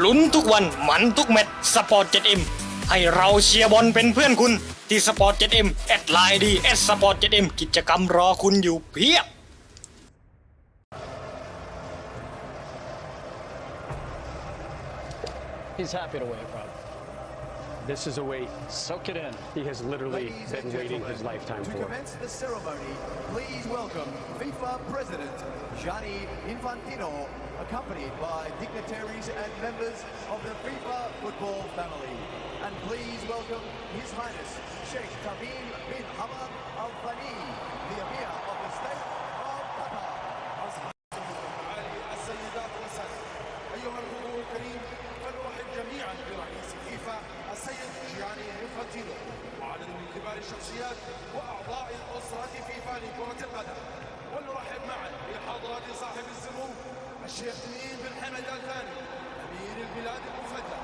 ลุ้นทุกวันหมันทุกแมตช์สปอร์ต 7M ให้เราเชียร์บอลเป็นเพื่อนคุณที่สปอร์ต 7M แอดไลน์ดีสปอร์ต 7M กิจกรรมรอคุณอยู่เพียบ He's happy to wait, Rob. This is a wait. Soak it in. He has literally been waiting his lifetime for. To commence the ceremony, please welcome FIFA President Gianni Infantino, accompanied by dignitaries and members of the FIFA football family. And please welcome His Highness Sheikh Tamim bin Hamad Al Thani, the Emir of the State of Qatar. السيدات والسادة، أيها الحضور الكريم، فنرحب جميعا برئيس فيفا السيد جياني إنفانتينو وعدد من كبار الشخصيات وأعضاء أسرة فيفا لكرة القدم، ونرحب معا بحضرة صاحب السمو الشيخ تميم بن حمد آل ثاني أمير البلاد المفدى.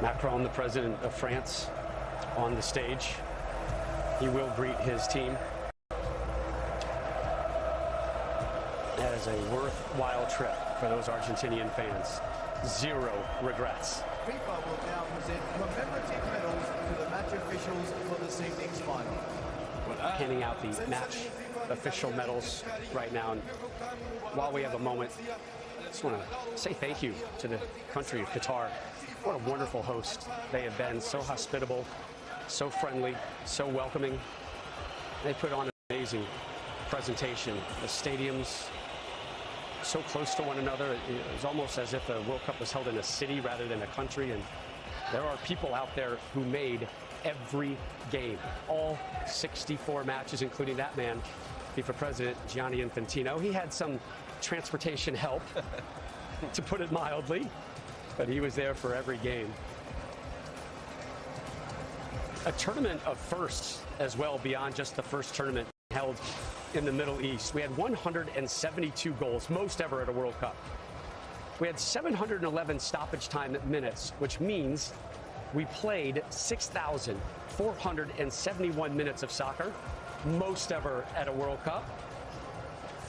Macron, the president of France, on the stage. He will greet his team. That is a worthwhile trip for those Argentinian fans. Zero regrets. FIFA will now present commemorative medals to the match officials for this evening's final. Handing out the match official medals right now. And while we have a moment, I just want to say thank you to the country of Qatar. What a wonderful host they have been, so hospitable, so friendly, so welcoming. They put on an amazing presentation. The stadiums so close to one another. It was almost as if the World Cup was held in a city rather than a country. And there are people out there who made every game, all 64 matches, including that man, FIFA President Gianni Infantino. He had some transportation help, to put it mildly, but he was there for every game. A tournament of firsts as well, beyond just the first tournament held in the Middle East. We had 172 goals, most ever at a World Cup. We had 711 stoppage time minutes, which means we played 6,471 minutes of soccer, most ever at a World Cup.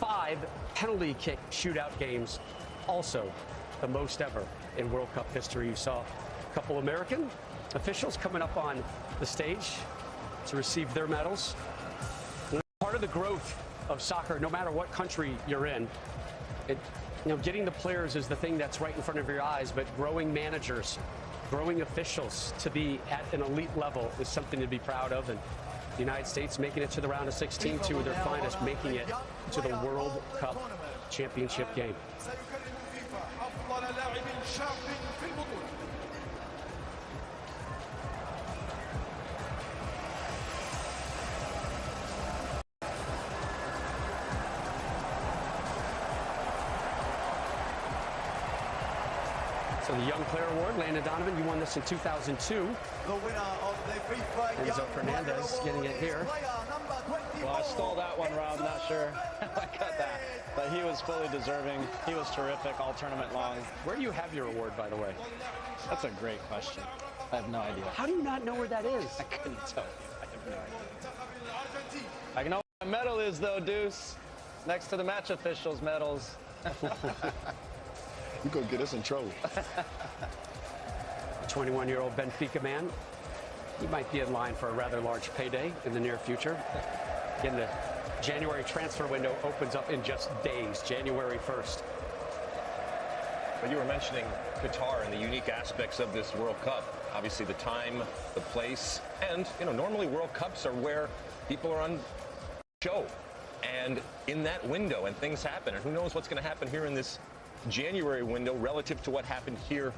5 penalty kick shootout games, also the most ever in World Cup history. You saw a couple American officials coming up on the stage to receive their medals. Part of the growth of soccer, no matter what country you're in, getting the players is the thing that's right in front of your eyes, but growing managers, growing officials to be at an elite level is something to be proud of. And the United States making it to the round of 16, two of their finest making it to the World Cup championship game. So the Young Player Award, Landon Donovan, you won this in 2002. The winner of the FIFA Enzo Fernandez getting it here. Well, I stole that one, Rob. Not sure I got that. But he was fully deserving. He was terrific all tournament long. Where do you have your award, by the way? That's a great question. I have no idea. How do you not know where that is? I couldn't tell you. I have no idea. I know where my medal is, though, Deuce. Next to the match officials' medals. You're going to get us in trouble. 21-year-old Benfica man. He might be in line for a rather large payday in the near future. Again, the January transfer window opens up in just days, January 1st. But you were mentioning Qatar and the unique aspects of this World Cup. Obviously, the time, the place, and, normally World Cups are where people are on show. And in that window, and things happen. And who knows what's going to happen here in this January window relative to what happened here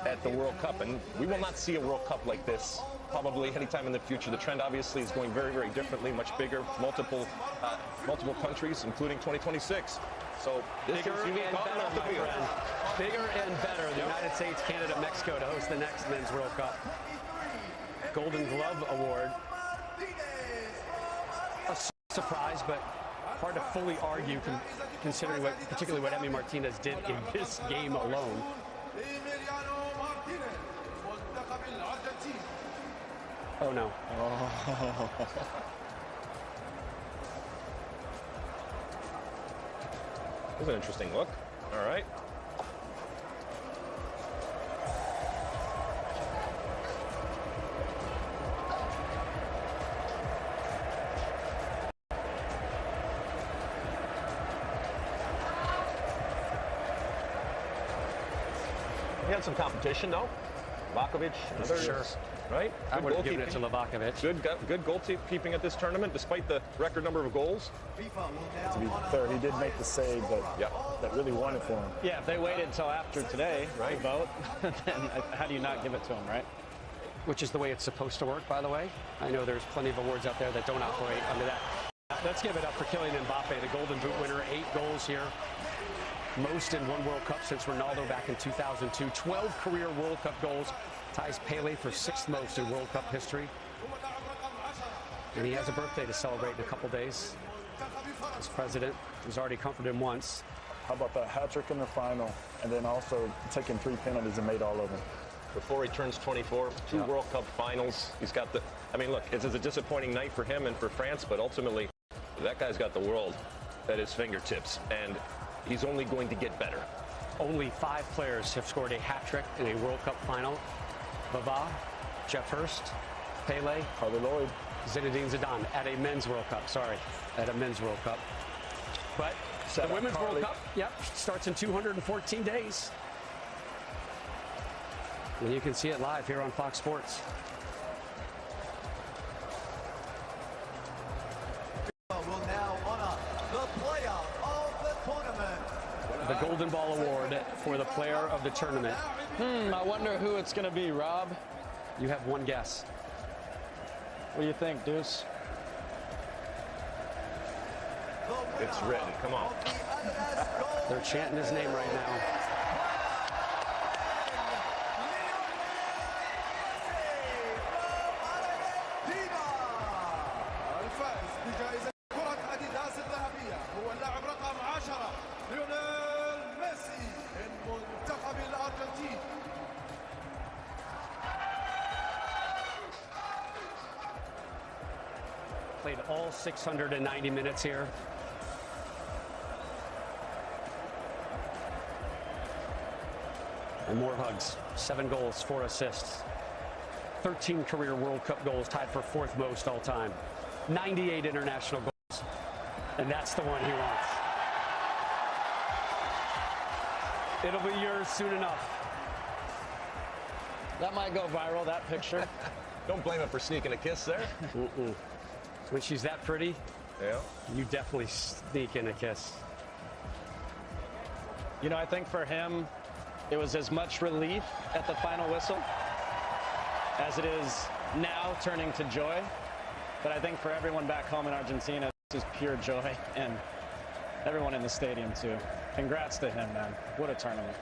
at the World Cup. And we will not see a World Cup like this probably anytime in the future. The trend obviously is going very, very differently, much bigger, multiple countries, including 2026. So this Bigger is unique and on and better, off the my field. friend. Bigger and better. The United States, Canada, Mexico to host the next Men's World Cup. Golden Glove Award. A surprise, but hard to fully argue considering particularly what Emi Martinez did in this game alone. Oh no. It was an interesting look. All right. He had some competition, though. Lakovic, others, Sure. right? I Good would have given goalkeeping. it to Livakovic. Good goalkeeping at this tournament, despite the record number of goals. To be fair, he did make the save that really won it for him. Yeah, if they waited until after today to vote, then how do you not give it to him, right? Which is the way it's supposed to work, by the way. I know there's plenty of awards out there that don't operate under that. Let's give it up for Kylian Mbappe, the Golden Boot winner. 8 goals here. Most in one World Cup since Ronaldo back in 2002. 12 career World Cup goals. Ties Pele for 6th most in World Cup history. And he has a birthday to celebrate in a couple days. As president, he's already comforted him once. How about that hat trick in the final, and then also taking 3 penalties and made all of them. Before he turns 24, 2 World Cup finals. He's got the, I mean, look, it's a disappointing night for him and for France, but ultimately, that guy's got the world at his fingertips, and he's only going to get better. Only 5 players have scored a hat trick in a World Cup final. Bava, Jeff Hurst, Pele, Harvey Lloyd, Zinedine Zidane at a Men's World Cup. Sorry, at a Men's World Cup. But the Women's World Cup, starts in 214 days. And you can see it live here on Fox Sports. Will now honor the player of the tournament. The Golden Ball Award for the player of the tournament. I wonder who it's going to be, Rob. You have one guess. What do you think, Deuce? It's written. Come on. They're chanting his name right now. الفائز بجائزة كرة أديداس الذهبية هو اللاعب رقم 10 ليونيل ميسي من منتخب الأرجنتين. Played all 690 minutes here. And more hugs. 7 goals, 4 assists. 13 career World Cup goals, tied for 4th most all time. 98 international goals. And that's the one he wants. It'll be yours soon enough. That might go viral, that picture. Don't blame him for sneaking a kiss there. When she's that pretty, Yeah. you definitely sneak in a kiss. You know, I think for him, it was as much relief at the final whistle as it is now turning to joy. But I think for everyone back home in Argentina, this is pure joy, and everyone in the stadium too. Congrats to him, man. What a tournament.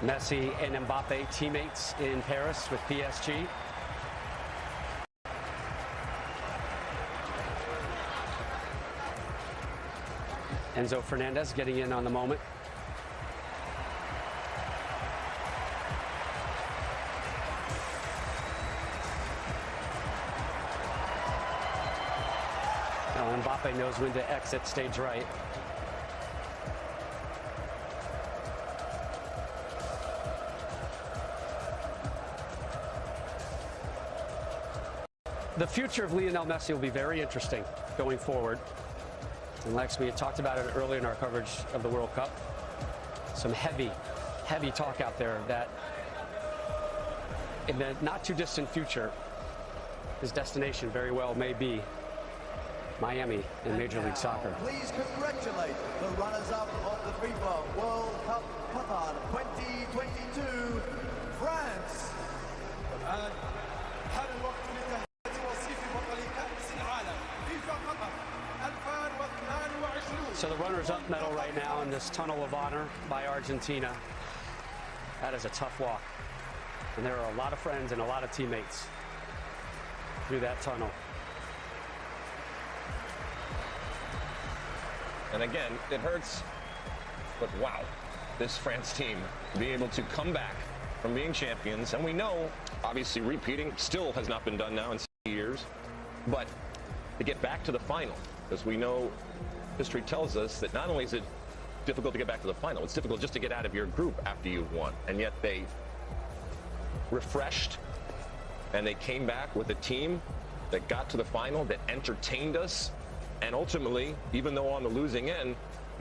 Messi and Mbappe teammates in Paris with PSG. Enzo Fernandez getting in on the moment. Now Mbappe knows when to exit stage right. The future of Lionel Messi will be very interesting going forward. And Lex, we had talked about it earlier in our coverage of the World Cup. Some heavy talk out there that in the not too distant future, his destination very well may be Miami in Major League Soccer. Please congratulate the runners-up of the FIFA World Cup Qatar 2022, France. الآن حان الوقت لتهنئة وصيف بطل كأس العالم فيفا قطر 2022. So the runners-up medal right now in this tunnel of honor by Argentina. That is a tough walk. And there are a lot of friends and a lot of teammates through that tunnel. And again, it hurts, but wow, this France team being able to come back from being champions, and we know, obviously repeating still has not been done now in 60 years, but to get back to the final, because we know history tells us that not only is it difficult to get back to the final, it's difficult just to get out of your group after you've won, and yet they refreshed, and they came back with a team that got to the final, that entertained us, and ultimately, even though on the losing end,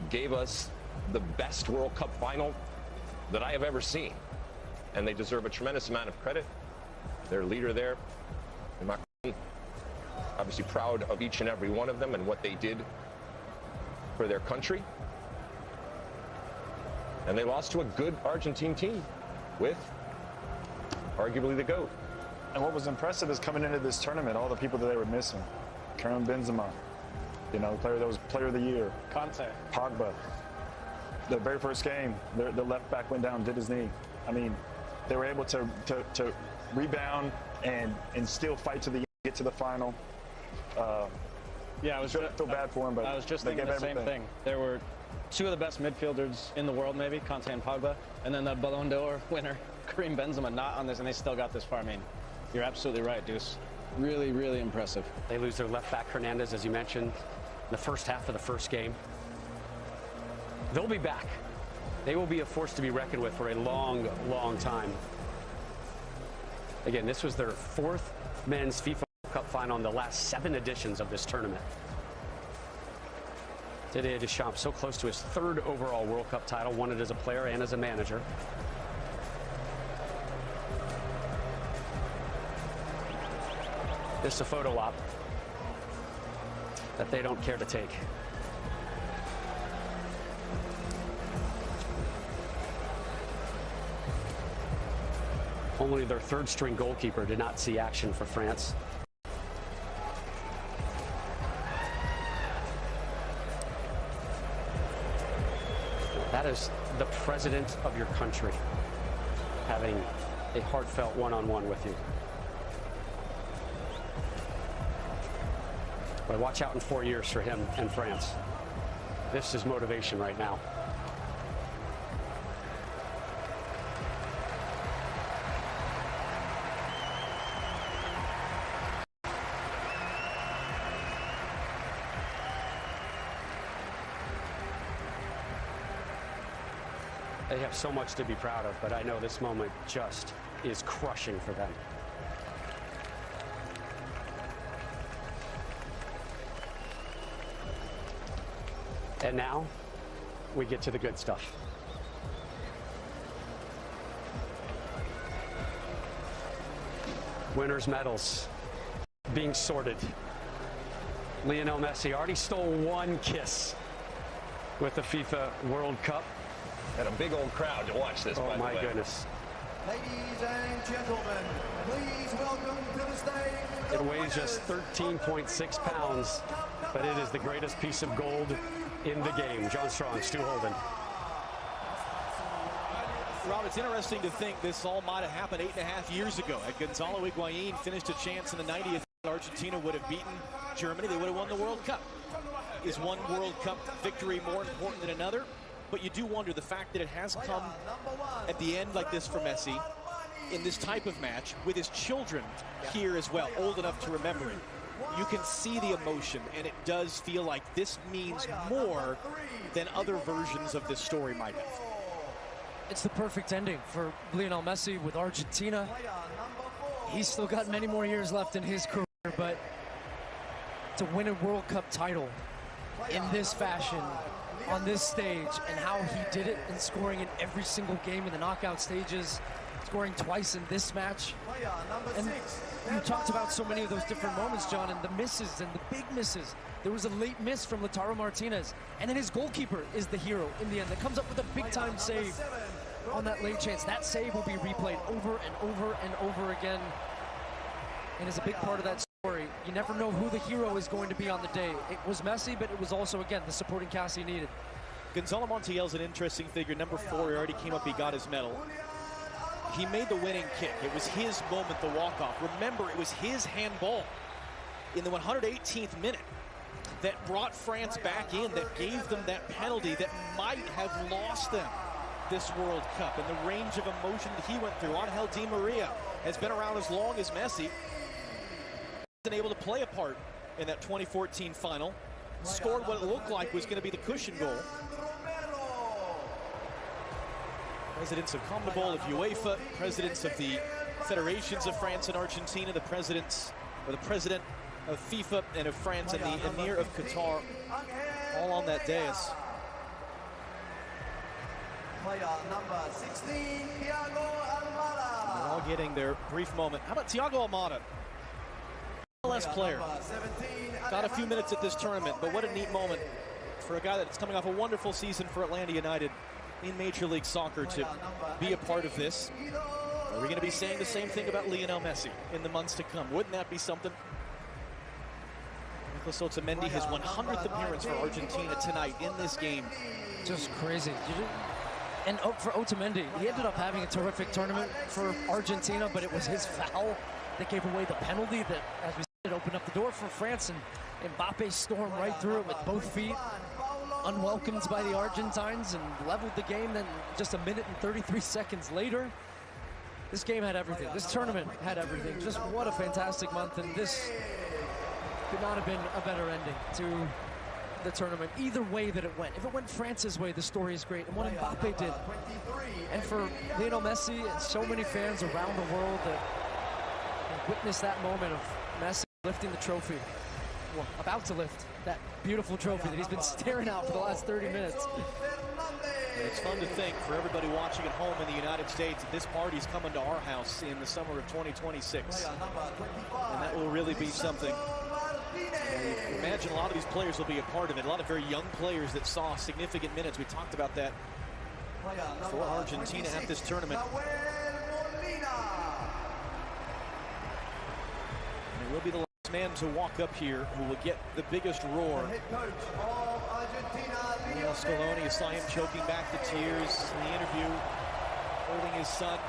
gave us the best World Cup final that I have ever seen. And they deserve a tremendous amount of credit. Their leader there, obviously proud of each and every one of them and what they did for their country. And they lost to a good Argentine team with arguably the GOAT. And what was impressive is coming into this tournament, all the people that they were missing. Karim Benzema, you know, player that was player of the year. Conte. Pogba. The very first game, the left back went down, did his knee. I mean, they were able to rebound and still fight to the end, get to the final. Yeah, I was feel bad for him, but I was just thinking the same thing. There were two of the best midfielders in the world, maybe Conte and Pogba, and then the Ballon d'Or winner, Karim Benzema, not on this, and they still got this far. I mean, you're absolutely right, Deuce. Really, really impressive. They lose their left back, Hernandez, as you mentioned, in the first half of the first game. They'll be back. They will be a force to be reckoned with for a long, long time. Again, this was their fourth men's FIFA World Cup final in the last 7 editions of this tournament. Didier Deschamps so close to his 3rd overall World Cup title, won it as a player and as a manager. This is a photo op that they don't care to take. Only their 3rd string goalkeeper did not see action for France. That is the president of your country having a heartfelt one-on-one with you. But watch out in 4 years for him and France. This is motivation right now. They have so much to be proud of, but I know this moment just is crushing for them. And now we get to the good stuff. Winners' medals being sorted. Lionel Messi already stole 1 kiss with the FIFA World Cup. Had a big old crowd to watch this. Oh my goodness. Ladies and gentlemen, please welcome to the stage. It weighs just 13.6 pounds, but it is the greatest piece of gold in the game. John Strong, Stu Holden. Rob, it's interesting to think this all might have happened 8.5 years ago. Had Gonzalo Higuain finished a chance in the 90th, Argentina would have beaten Germany. They would have won the World Cup. Is one World Cup victory more important than another? But you do wonder the fact that it has come at the end like this for Messi in this type of match with his children here as well, old enough to remember it. You can see the emotion, and it does feel like this means more than other versions of this story might have. It's the perfect ending for Lionel Messi with Argentina. He's still got many more years left in his career, but to win a World Cup title in this fashion, on this stage, and how he did it in scoring in every single game in the knockout stages, scoring twice in this match. And you talked about so many of those different moments, John, and the misses and the big misses. There was a late miss from Lautaro Martinez, and then his goalkeeper is the hero in the end that comes up with a big-time save on that late chance. That save will be replayed over and over and over again, and is a big part of that story. You never know who the hero is going to be on the day. It was Messi, but it was also, again, the supporting cast he needed. Gonzalo Montiel's an interesting figure. Number 4, he already came up, he got his medal. He made the winning kick. It was his moment, the walk-off. Remember, it was his handball in the 118th minute that brought France back in, that gave them that penalty that might have lost them this World Cup. And the range of emotion that he went through. Angel Di Maria has been around as long as Messi. Been able to play a part in that 2014 final. Scored what it looked like was going to be the cushion goal. Presidents of CONMEBOL, of UEFA, presidents of the federations of France and Argentina, the president of FIFA and of France, and the Emir of Qatar, all on that dais. Player number 16, Thiago Almada. They're all getting their brief moment. How about Thiago Almada? MLS player. Got a few minutes at this tournament, but what a neat moment for a guy that's coming off a wonderful season for Atlanta United in Major League Soccer to be a part of this. Are we going to be saying the same thing about Lionel Messi in the months to come? Wouldn't that be something? Nicolas Otamendi, his 100th appearance for Argentina tonight in this game. Just crazy. And for Otamendi, he ended up having a terrific tournament for Argentina, but it was his foul that gave away the penalty that, as we said, opened up the door for France, and Mbappe stormed right through it with both feet, unwelcomed by the Argentines, and leveled the game. Then just a minute and 33 seconds later, this game had everything. This tournament had everything. Just what a fantastic month, and this could not have been a better ending to the tournament, either way that it went. If it went France's way, the story is great, and what Mbappe did. And for Lionel Messi and so many fans around the world that witnessed that moment of Messi lifting the trophy, well, about to lift that beautiful trophy that he's been staring at for the last 30 minutes. And it's fun to think for everybody watching at home in the United States that this party's coming to our house in the summer of 2026. And that will really be something. I imagine a lot of these players will be a part of it. A lot of very young players that saw significant minutes. We talked about that for Argentina at this tournament. And it will be the last man to walk up here who will get the biggest roar. Lionel Scaloni, you saw him choking back the tears in the interview, holding his son.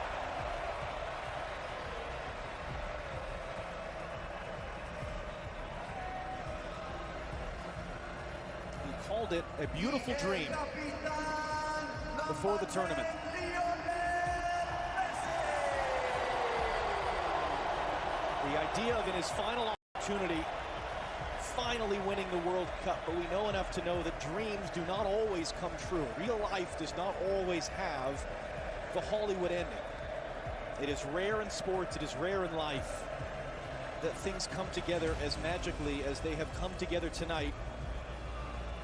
He called it a beautiful dream before the tournament. The idea of in his final opportunity finally winning the World Cup, but we know enough to know that dreams do not always come true. Real life does not always have the Hollywood ending. It is rare in sports, it is rare in life that things come together as magically as they have come together tonight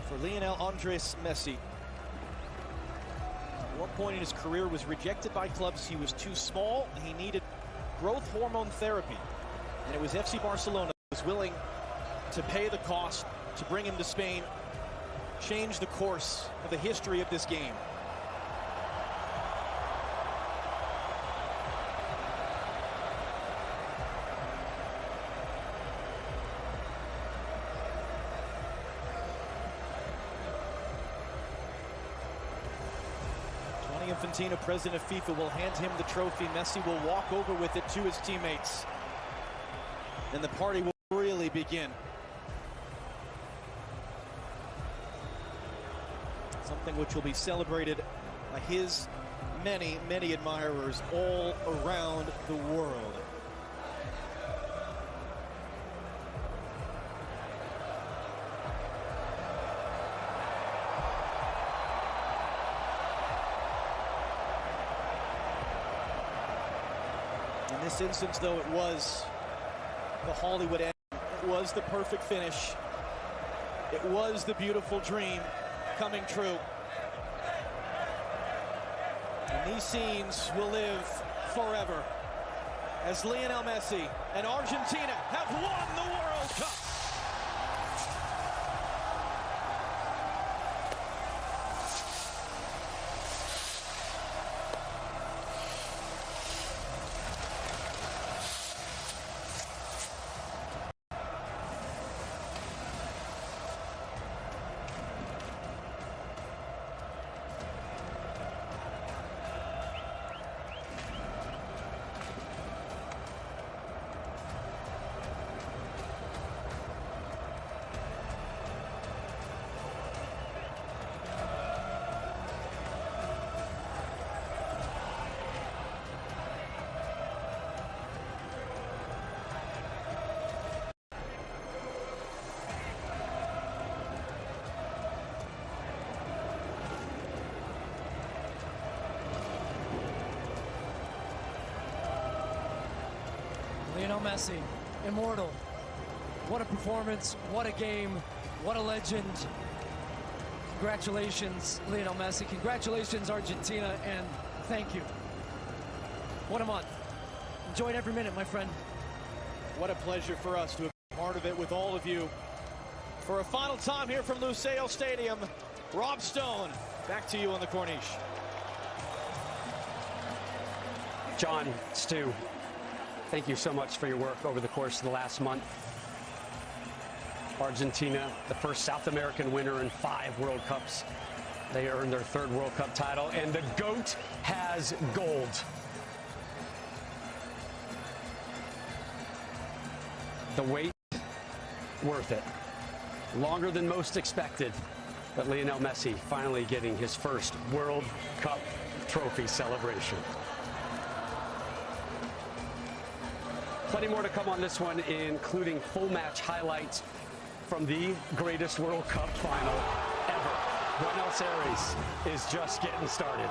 for Lionel Andres Messi. At one point in his career was rejected by clubs. He was too small, he needed growth hormone therapy, and it was FC Barcelona that was willing to pay the cost to bring him to Spain, change the course of the history of this game. Gianni Infantino, president of FIFA, will hand him the trophy. Messi will walk over with it to his teammates, and the party will really begin. Something which will be celebrated by his many, many admirers all around the world. In this instance, though, it was the Hollywood end. It was the perfect finish. It was the beautiful dream coming true. And these scenes will live forever as Lionel Messi and Argentina have won the World Cup. Lionel Messi, immortal. What a performance, what a game, what a legend. Congratulations, Lionel Messi. Congratulations, Argentina, and thank you. What a month. Enjoyed every minute, my friend. What a pleasure for us to have been part of it with all of you. For a final time here from Lusail Stadium, Rob Stone, back to you on the Corniche. John, Stu, thank you so much for your work over the course of the last month. Argentina, the first South American winner in 5 World Cups. They earned their 3rd World Cup title, and the GOAT has gold. The wait, worth it. Longer than most expected, but Lionel Messi finally getting his first World Cup trophy celebration. Plenty more to come on this one, including full match highlights from the greatest World Cup final ever. Buenos Aires is just getting started.